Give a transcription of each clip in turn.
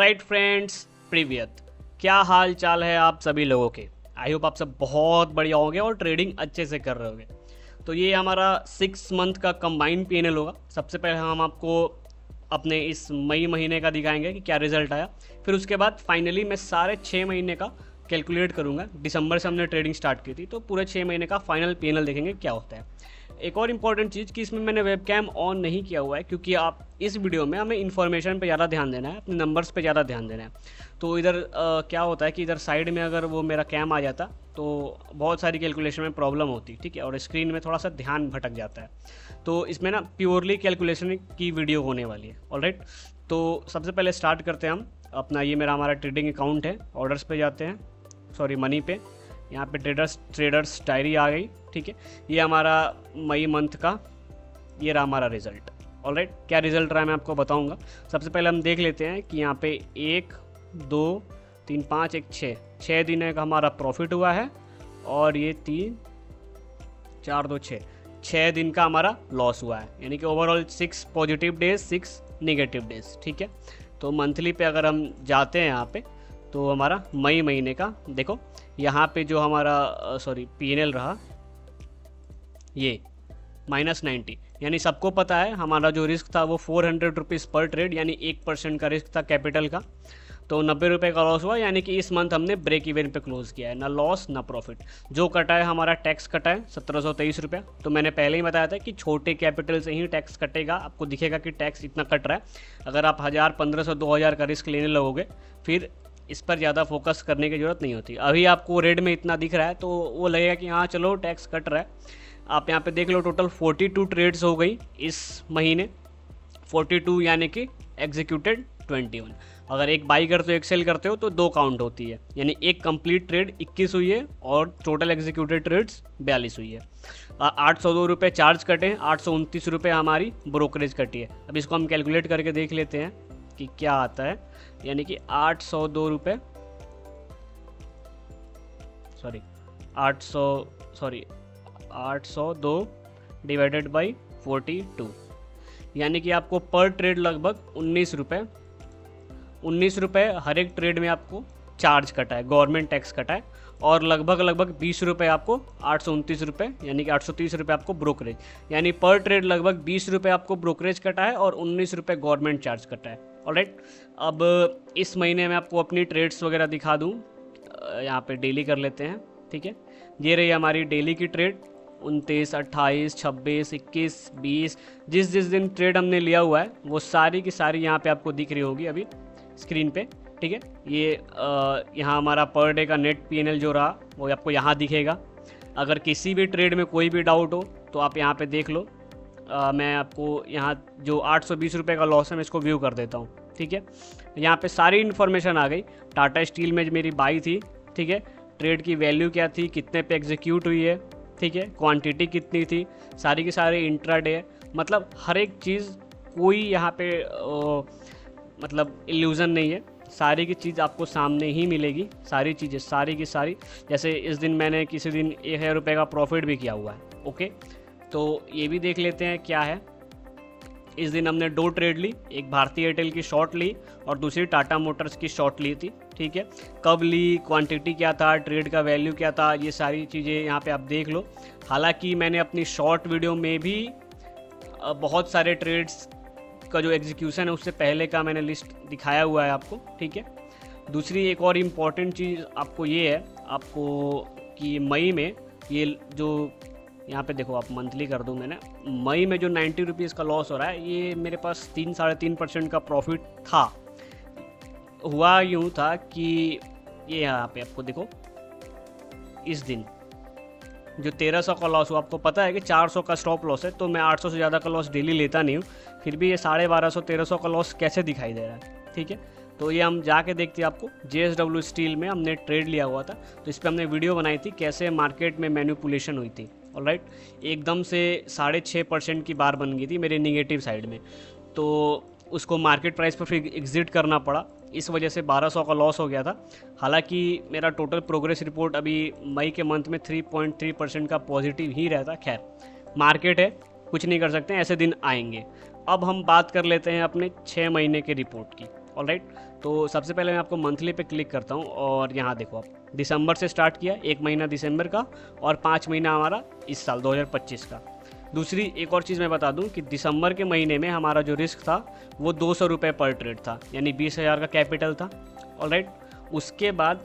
Alright friends, प्रीवियत क्या हाल चाल है आप सभी लोगों के। आई होप आप सब बहुत बढ़िया होंगे और ट्रेडिंग अच्छे से कर रहे होंगे। तो ये हमारा 6 मंथ का कंबाइंड पीएनएल होगा। सबसे पहले हम आपको अपने इस मई महीने का दिखाएंगे कि क्या रिजल्ट आया। फिर उसके बाद फाइनली मैं सारे 6 महीने का कैलकुलेट करूंगा। दिसंबर से हमने ट्रेडिंग स्टार्ट की थी, तो पूरे 6 महीने का फाइनल पीएनएल देखेंगे क्या होता है। एक और इम्पॉर्टेंट चीज़ कि इसमें मैंने वेबकैम ऑन नहीं किया हुआ है, क्योंकि आप इस वीडियो में हमें इन्फॉर्मेशन पे ज़्यादा ध्यान देना है, अपने नंबर्स पे ज़्यादा ध्यान देना है। तो इधर क्या होता है कि इधर साइड में अगर वो मेरा कैम आ जाता तो बहुत सारी कैलकुलेशन में प्रॉब्लम होती, ठीक है, और स्क्रीन में थोड़ा सा ध्यान भटक जाता है। तो इसमें ना प्योरली कैलकुलेशन की वीडियो होने वाली है। ऑलराइट, तो सबसे पहले स्टार्ट करते हैं हम अपना। ये हमारा ट्रेडिंग अकाउंट है। ऑर्डर्स पे जाते हैं, सॉरी मनी पे। यहाँ पे ट्रेडर्स डायरी आ गई, ठीक है। ये हमारा मई मंथ का ये रहा हमारा रिज़ल्ट। ऑलराइट, क्या रिज़ल्ट रहा है मैं आपको बताऊंगा। सबसे पहले हम देख लेते हैं कि यहाँ पे 1 2 3 5 1 6 दिन का हमारा प्रॉफिट हुआ है, और ये 3 4 2 6 दिन का हमारा लॉस हुआ है। यानी कि overall 6 positive days 6 negative days, ठीक है। तो मंथली पे अगर हम जाते हैं यहाँ पे, तो हमारा मई महीने का देखो, यहाँ पे जो हमारा पीएनएल रहा ये -90। यानी सबको पता है हमारा जो रिस्क था वो 400 रुपीज़ पर ट्रेड, यानी 1% का रिस्क था कैपिटल का। तो 90 रुपये का लॉस हुआ, यानी कि इस मंथ हमने ब्रेक इवन पे क्लोज किया है। ना लॉस ना प्रॉफिट। जो कटा है हमारा टैक्स कटा है 1723 रुपया। तो मैंने पहले ही बताया था कि छोटे कैपिटल से ही टैक्स कटेगा। आपको दिखेगा कि टैक्स इतना कट रहा है। अगर आप 1000 1500 2000 का रिस्क लेने लगोगे, फिर इस पर ज़्यादा फोकस करने की ज़रूरत नहीं होती। अभी आपको रेड में इतना दिख रहा है तो वो लगेगा कि हाँ चलो टैक्स कट रहा है। आप यहाँ पे देख लो, टोटल 42 ट्रेड्स हो गई इस महीने। 42 यानी कि एग्जीक्यूटेड 21। अगर एक बाई करते हो एक सेल करते हो तो 2 काउंट होती है। यानी एक कंप्लीट ट्रेड 21 हुई है और टोटल एग्जीक्यूटेड ट्रेड्स 42 हुई है। 802 रुपये चार्ज कटे, 829 रुपये हमारी ब्रोकरेज कटी है। अब इसको हम कैलकुलेट करके देख लेते हैं कि क्या आता है। यानी कि 802 रुपये 802 डिवाइडेड बाई 42, यानी कि आपको पर ट्रेड लगभग 19 रुपये हर एक ट्रेड में आपको चार्ज कटा है, गवर्नमेंट टैक्स कटा है। और लगभग 20 रुपये आपको 829 रुपये, यानी कि 830 रुपये आपको ब्रोकरेज, यानी पर ट्रेड लगभग 20 रुपये आपको ब्रोकरेज कटा है और 19 रुपये गवर्नमेंट चार्ज कटा है। ऑलराइट, अब इस महीने में आपको अपनी ट्रेड्स वगैरह दिखा दूँ। यहाँ पे डेली कर लेते हैं, ठीक है। ये रही हमारी डेली की ट्रेड 29 28 26 21 20। जिस दिन ट्रेड हमने लिया हुआ है वो सारी की सारी यहाँ पे आपको दिख रही होगी अभी स्क्रीन पे, ठीक है। ये यहाँ हमारा पर डे का नेट पीएनएल जो रहा वो आपको यहाँ दिखेगा। अगर किसी भी ट्रेड में कोई भी डाउट हो तो आप यहाँ पे देख लो। मैं आपको यहाँ जो 820 रुपये का लॉस है मैं इसको व्यू कर देता हूँ, ठीक है। यहाँ पे सारी इन्फॉर्मेशन आ गई। टाटा स्टील में मेरी बाई थी, ठीक है। ट्रेड की वैल्यू क्या थी, कितने पे एग्जीक्यूट हुई है, ठीक है, क्वांटिटी कितनी थी, सारी की सारी इंट्राडे है। मतलब हर एक चीज़, कोई यहाँ पे मतलब इल्यूज़न नहीं है। सारी की चीज़ आपको सामने ही मिलेगी, सारी चीज़ें सारी की सारी। जैसे इस दिन मैंने किसी दिन 1000 रुपये का प्रॉफिट भी किया हुआ है, ओके। तो ये भी देख लेते हैं क्या है। इस दिन हमने 2 ट्रेड ली, एक भारती एयरटेल की शॉर्ट ली और दूसरी टाटा मोटर्स की शॉर्ट ली थी, ठीक है। कब ली, क्वांटिटी क्या था, ट्रेड का वैल्यू क्या था, ये सारी चीज़ें यहाँ पे आप देख लो। हालांकि मैंने अपनी शॉर्ट वीडियो में भी बहुत सारे ट्रेड्स का जो एग्जीक्यूशन है उससे पहले का मैंने लिस्ट दिखाया हुआ है आपको, ठीक है। दूसरी एक और इम्पॉर्टेंट चीज़ आपको ये है आपको कि मई में ये जो यहाँ पे देखो, आप मंथली कर दूँ मैंने, मई में जो 90 रुपीज़ का लॉस हो रहा है, ये मेरे पास 3-3.5% का प्रॉफिट था। हुआ यूँ था कि ये यहाँ पे आपको देखो, इस दिन जो 1300 का लॉस हुआ, आपको पता है कि 400 का स्टॉप लॉस है, तो मैं 800 से ज़्यादा का लॉस डेली लेता नहीं हूँ। फिर भी ये 1250-1300 का लॉस कैसे दिखाई दे रहा है, ठीक है। तो ये हम जाके देखते हैं। आपको JSW स्टील में हमने ट्रेड लिया हुआ था, तो इस पर हमने वीडियो बनाई थी कैसे मार्केट में मैनिपुलेशन हुई थी। ऑलराइट, एकदम से 6.5% की बार बन गई थी मेरे निगेटिव साइड में, तो उसको मार्केट प्राइस पर फिर एग्जिट करना पड़ा। इस वजह से 1200 का लॉस हो गया था। हालांकि मेरा टोटल प्रोग्रेस रिपोर्ट अभी मई के मंथ में 3.3% का पॉजिटिव ही रहता। खैर, मार्केट है, कुछ नहीं कर सकते, ऐसे दिन आएंगे। अब हम बात कर लेते हैं अपने 6 महीने के रिपोर्ट की। ऑलराइट। तो सबसे पहले मैं आपको मंथली पे क्लिक करता हूँ और यहाँ देखो आप दिसंबर से स्टार्ट किया, 1 महीना दिसंबर का और 5 महीना हमारा इस साल 2025 का। दूसरी एक और चीज़ मैं बता दूं कि दिसंबर के महीने में हमारा जो रिस्क था वो 200 रुपये पर ट्रेड था, यानी 20,000 का कैपिटल था, ऑलराइट। उसके बाद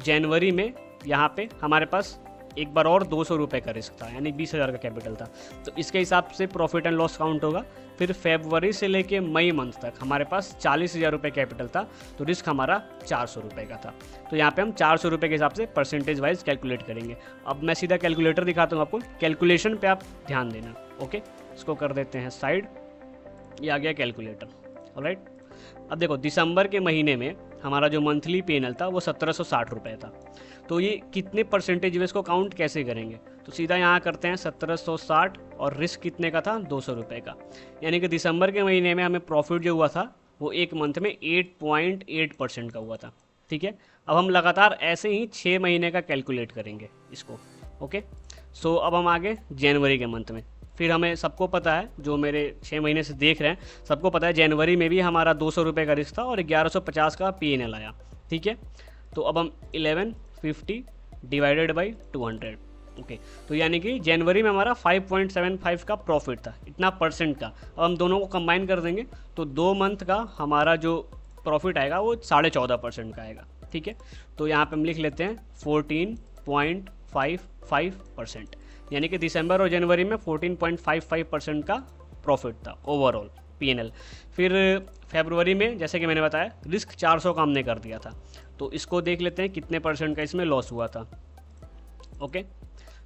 जनवरी में यहाँ पे हमारे पास एक बार और 200 रुपये का रिस्क था, यानी 20,000 का कैपिटल था, तो इसके हिसाब से प्रॉफिट एंड लॉस काउंट होगा। फिर फरवरी से लेके मई मंथ तक हमारे पास 40,000 रुपये कैपिटल था, तो रिस्क हमारा 400 रुपये का था। तो यहाँ पे हम 400 रुपये के हिसाब से परसेंटेज वाइज कैलकुलेट करेंगे। अब मैं सीधा कैलकुलेटर दिखाता हूँ आपको, कैलकुलेशन पे आप ध्यान देना। ओके, इसको कर देते हैं साइड, ये आ गया कैलकुलेटर, ऑलराइट। अब देखो दिसंबर के महीने में हमारा जो मंथली पेनल था वो 1760 रुपये था, तो ये कितने परसेंटेज इसको काउंट कैसे करेंगे, तो सीधा यहाँ करते हैं 1760 और रिस्क कितने का था 200 रुपये का, यानी कि दिसंबर के महीने में हमें प्रॉफिट जो हुआ था वो एक मंथ में 8.8% का हुआ था, ठीक है। अब हम लगातार ऐसे ही 6 महीने का कैलकुलेट करेंगे इसको। ओके, सो अब हम आगे जनवरी के मंथ में, फिर हमें सबको पता है, जो मेरे 6 महीने से देख रहे हैं सबको पता है जनवरी में भी हमारा 200 रुपये का रिस्क था और 1150 का P&L आया, ठीक है। तो अब हम 1150 डिवाइडेड बाई 200, ओके, तो यानी कि जनवरी में हमारा 5.75 का प्रॉफिट था, इतना परसेंट का। अब हम दोनों को कंबाइन कर देंगे तो 2 मंथ का हमारा जो प्रॉफिट आएगा वो 14.5% का आएगा, ठीक है। तो यहाँ पे हम लिख लेते हैं 14.55%, यानी कि दिसंबर और जनवरी में 14.55% का प्रॉफिट था ओवरऑल P&L। फिर फरवरी में जैसे कि मैंने बताया रिस्क 400 का हमने कर दिया था, तो इसको देख लेते हैं कितने परसेंट का इसमें लॉस हुआ था। ओके,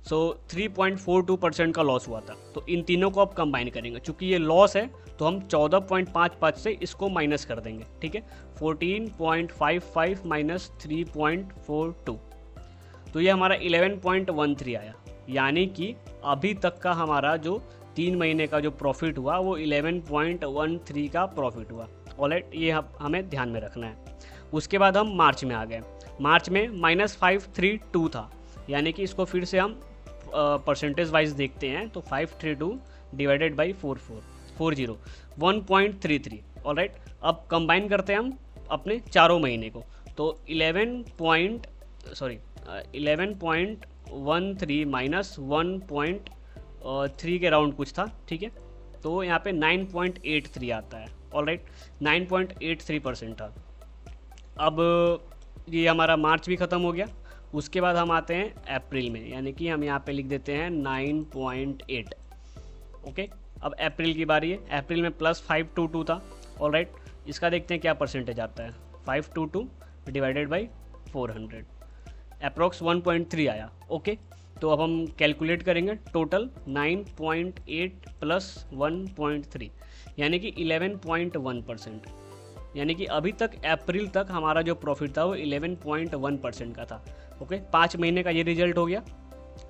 सो 3.42% का लॉस हुआ था। तो इन तीनों को अब कंबाइन करेंगे, चूंकि ये लॉस है तो हम 14.55 से इसको माइनस कर देंगे, ठीक है। 14.55 माइनस 3.42, तो ये हमारा 11.13 आया, यानी कि अभी तक का हमारा जो 3 महीने का जो प्रॉफिट हुआ वो 11.13 का प्रॉफिट हुआ, ऑलराइट। ये हमें ध्यान में रखना है। उसके बाद हम मार्च में आ गए, मार्च में -532 था, यानी कि इसको फिर से हम परसेंटेज वाइज देखते हैं तो 532 डिवाइडेड बाई 40 1.33, ऑलराइट। अब कंबाइन करते हैं हम अपने चारों महीने को, तो 11.13 माइनस 1.3 के राउंड कुछ था, ठीक है। तो यहाँ पे 9.83 आता है, ऑलराइट, 9.83% था। अब ये हमारा मार्च भी ख़त्म हो गया। उसके बाद हम आते हैं अप्रैल में, यानी कि हम यहाँ पे लिख देते हैं 9.8। ओके, अब अप्रैल की बारी है। अप्रैल में +522 था, ऑलराइट। इसका देखते हैं क्या परसेंटेज आता है। 522 डिवाइडेड बाई 400 अप्रोक्स 1.3 आया। ओके, तो अब हम कैलकुलेट करेंगे टोटल 9.8 प्लस 1.3 यानी कि 11.1%, यानी कि अभी तक अप्रैल तक हमारा जो प्रॉफिट था वो 11.1% का था। ओके, 5 महीने का ये रिजल्ट हो गया।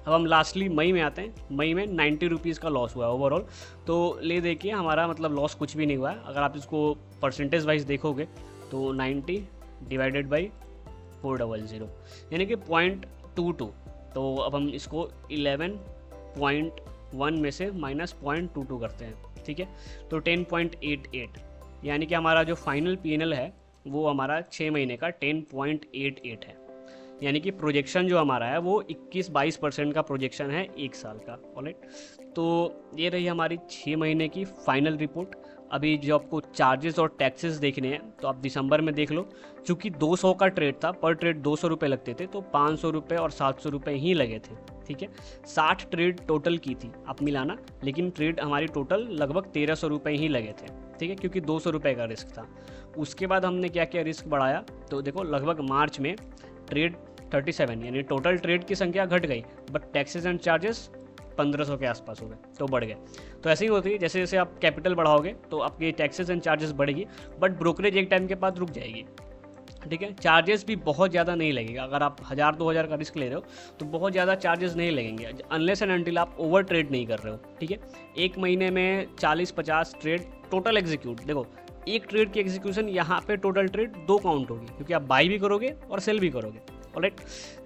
अब हम लास्टली मई में आते हैं। मई में 90 रुपीज़ का लॉस हुआ है ओवरऑल। तो ले देखिए हमारा मतलब लॉस कुछ भी नहीं हुआ है। अगर आप इसको परसेंटेज वाइज देखोगे तो 90 डिवाइडेड बाई 400 यानी कि 0.22। तो अब हम इसको 11.1 में से माइनस 0.22 करते हैं, ठीक है। तो 10.88 यानी कि हमारा जो फाइनल P&L है वो हमारा 6 महीने का 10.88 है, यानी कि प्रोजेक्शन जो हमारा है वो 21-22% का प्रोजेक्शन है एक साल का, ऑलराइट। तो ये रही हमारी 6 महीने की फाइनल रिपोर्ट। अभी जो आपको चार्जेस और टैक्सेस देखने हैं तो आप दिसंबर में देख लो, चूँकि 200 का ट्रेड था, पर ट्रेड 200 रुपये लगते थे, तो 500 रुपये और 700 रुपये ही लगे थे, ठीक है। 60 ट्रेड टोटल की थी, आप मिलाना, लेकिन ट्रेड हमारी टोटल लगभग 1300 रुपये ही लगे थे, ठीक है, क्योंकि 200 रुपये का रिस्क था। उसके बाद हमने क्या क्या रिस्क बढ़ाया, तो देखो लगभग मार्च में ट्रेड 37 यानी टोटल ट्रेड की संख्या घट गई, बट टैक्सेस एंड चार्जेस 1500 के आसपास हो गए, तो बढ़ गए। तो ऐसे ही होती है, जैसे जैसे आप कैपिटल बढ़ाओगे तो आपकी टैक्सेस एंड चार्जेस बढ़ेगी, बट ब्रोकरेज एक टाइम के बाद रुक जाएगी, ठीक है। चार्जेस भी बहुत ज़्यादा नहीं लगेगा। अगर आप 1000-2000 का रिस्क ले रहे हो तो बहुत ज़्यादा चार्जेस नहीं लगेंगे, अनलेस एंड अनटिल आप ओवर ट्रेड नहीं कर रहे हो, ठीक है। एक महीने में 40-50 ट्रेड टोटल एग्जीक्यूट, देखो एक ट्रेड की एग्जीक्यूशन यहाँ पे टोटल ट्रेड 2 काउंट होगी, क्योंकि आप बाई भी करोगे और सेल भी करोगे, ऑलराइट।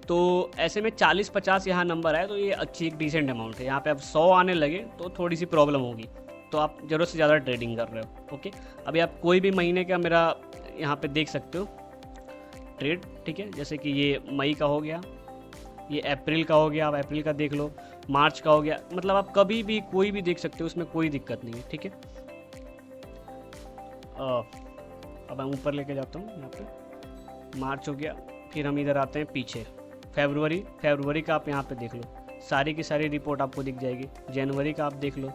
तो ऐसे में 40-50 यहाँ नंबर है, तो ये अच्छी एक डिसेंट अमाउंट है। यहाँ पे अब 100 आने लगे तो थोड़ी सी प्रॉब्लम होगी, तो आप ज़रूरत से ज़्यादा ट्रेडिंग कर रहे हो, ओके। अभी आप कोई भी महीने का मेरा यहाँ पे देख सकते हो ट्रेड, ठीक है। जैसे कि ये मई का हो गया, ये अप्रैल का हो गया, आप अप्रैल का देख लो, मार्च का हो गया, मतलब आप कभी भी कोई भी देख सकते हो, उसमें कोई दिक्कत नहीं है, ठीक है। अब मैं ऊपर लेके जाता हूँ, यहाँ पे मार्च हो गया, फिर हम इधर आते हैं पीछे, फरवरी का आप यहाँ पे देख लो, सारी की सारी रिपोर्ट आपको दिख जाएगी। जनवरी का आप देख लो,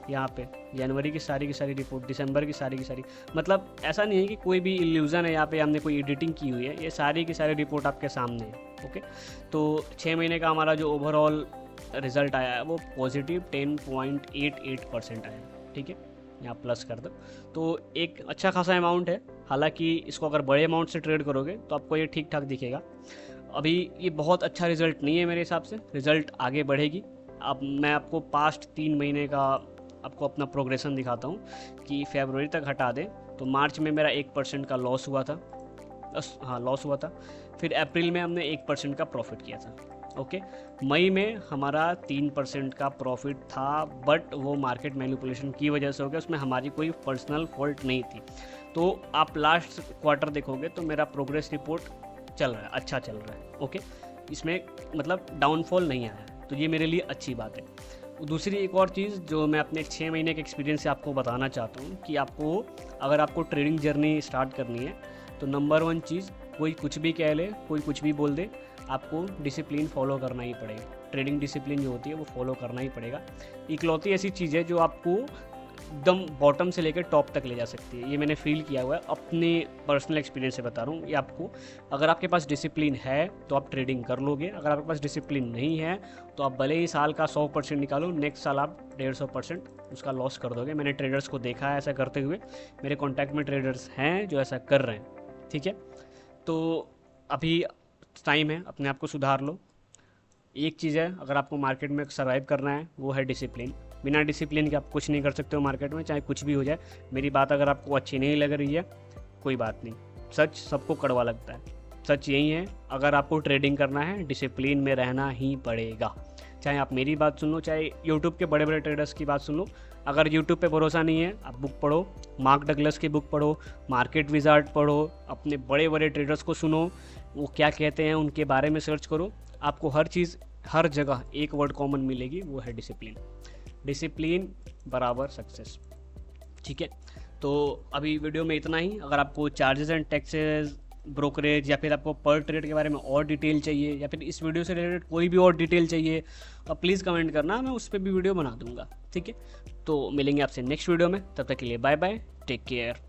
यहाँ पे जनवरी की सारी रिपोर्ट, दिसंबर की सारी, मतलब ऐसा नहीं है कि कोई भी इल्यूज़न है यहाँ पे हमने कोई एडिटिंग की हुई है, ये सारी की सारी रिपोर्ट आपके सामने है। ओके, तो 6 महीने का हमारा जो ओवरऑल रिज़ल्ट आया है वो पॉजिटिव 10.88% आया है, ठीक है। यहाँ प्लस कर दो, तो एक अच्छा खासा अमाउंट है। हालांकि इसको अगर बड़े अमाउंट से ट्रेड करोगे तो आपको ये ठीक ठाक दिखेगा। अभी ये बहुत अच्छा रिज़ल्ट नहीं है मेरे हिसाब से, रिज़ल्ट आगे बढ़ेगी। अब मैं आपको पास्ट 3 महीने का आपको अपना प्रोग्रेशन दिखाता हूँ कि फरवरी तक हटा दें तो मार्च में मेरा 1% का लॉस हुआ था, लॉस हुआ था। फिर अप्रैल में हमने 1% का प्रॉफिट किया था। ओके, मई में हमारा 3% का प्रॉफिट था, बट वो मार्केट मैनिपुलेशन की वजह से हो गया, उसमें हमारी कोई पर्सनल फॉल्ट नहीं थी। तो आप लास्ट क्वार्टर देखोगे तो मेरा प्रोग्रेस रिपोर्ट चल रहा है, अच्छा चल रहा है। ओके, इसमें मतलब डाउनफॉल नहीं आया है, तो ये मेरे लिए अच्छी बात है। दूसरी एक और चीज़ जो मैं अपने 6 महीने के एक्सपीरियंस से आपको बताना चाहता हूँ कि आपको अगर आपको ट्रेडिंग जर्नी स्टार्ट करनी है तो नंबर 1 चीज़, कोई कुछ भी कह ले, कोई कुछ भी बोल दे, आपको डिसिप्लिन फॉलो करना ही पड़ेगा। ट्रेडिंग डिसिप्लिन जो होती है वो फॉलो करना ही पड़ेगा। इकलौती ऐसी चीज़ है जो आपको एकदम बॉटम से लेकर टॉप तक ले जा सकती है। ये मैंने फील किया हुआ है, अपने पर्सनल एक्सपीरियंस से बता रहा हूँ। ये आपको, अगर आपके पास डिसिप्लिन है तो आप ट्रेडिंग कर लोगे, अगर आपके पास डिसिप्लिन नहीं है तो आप भले ही साल का 100% निकालो, नेक्स्ट साल आप 150% उसका लॉस कर दोगे। मैंने ट्रेडर्स को देखा है ऐसा करते हुए, मेरे कॉन्टैक्ट में ट्रेडर्स हैं जो ऐसा कर रहे हैं, ठीक है। तो अभी टाइम है, अपने आप को सुधार लो। एक चीज़ है, अगर आपको मार्केट में सर्वाइव करना है वो है डिसिप्लिन। बिना डिसिप्लिन के आप कुछ नहीं कर सकते हो मार्केट में, चाहे कुछ भी हो जाए। मेरी बात अगर आपको अच्छी नहीं लग रही है कोई बात नहीं, सच सबको कड़वा लगता है, सच यही है। अगर आपको ट्रेडिंग करना है डिसिप्लिन में रहना ही पड़ेगा। चाहे आप मेरी बात सुन लो, चाहे यूट्यूब के बड़े बड़े ट्रेडर्स की बात सुन लो। अगर यूट्यूब पे भरोसा नहीं है, आप बुक पढ़ो, मार्क डगलस की बुक पढ़ो, मार्केट विजार्ड पढ़ो, अपने बड़े बड़े ट्रेडर्स को सुनो, वो क्या कहते हैं उनके बारे में सर्च करो। आपको हर चीज़, हर जगह एक वर्ड कॉमन मिलेगी, वो है डिसिप्लिन। डिसिप्लिन बराबर सक्सेस, ठीक है। तो अभी वीडियो में इतना ही। अगर आपको चार्जेस एंड टैक्सेस, ब्रोकरेज, या फिर आपको पर ट्रेड के बारे में और डिटेल चाहिए, या फिर इस वीडियो से रिलेटेड कोई भी और डिटेल चाहिए, तो प्लीज़ कमेंट करना, मैं उस पर भी वीडियो बना दूंगा, ठीक है। तो मिलेंगे आपसे नेक्स्ट वीडियो में, तब तक के लिए बाय बाय, टेक केयर।